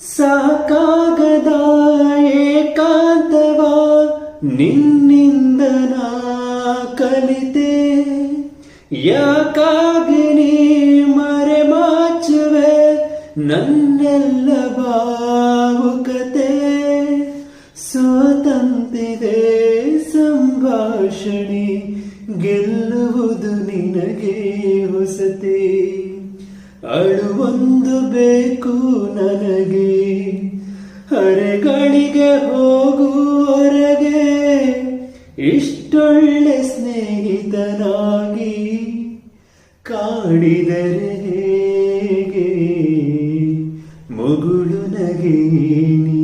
ಸಾಕಾಗದ ಏಕಾಂತವ ನಿನ್ನಿಂದ ನಾ ಕಲಿತೆ, ಯಾಕಾಗಿ ನೀ ಮರೆಮಾಚುವೆ ನನ್ನೆಲ್ಲ ಭಾವುಕತೆ. ಸೋತಂತಿದೆ ಸಂಭಾಷಣೆ, ಗೆಲ್ಲುವುದು ನಿನಗೆ ಹೊಸತೆ. ಅಳುವೊಂದು ಬೇಕು ನನಗೆ, ಹರೆಗಳಿಗೆ ಹೋಗುವರೆಗೆ ಇಷ್ಟೊಳ್ಳೆ ಸ್ನೇಹಿತನಾಗಿ ಕಾಡಿದರೆ ಹೇಗೆ ಮುಗುಳು ನಗೆ ನೀ.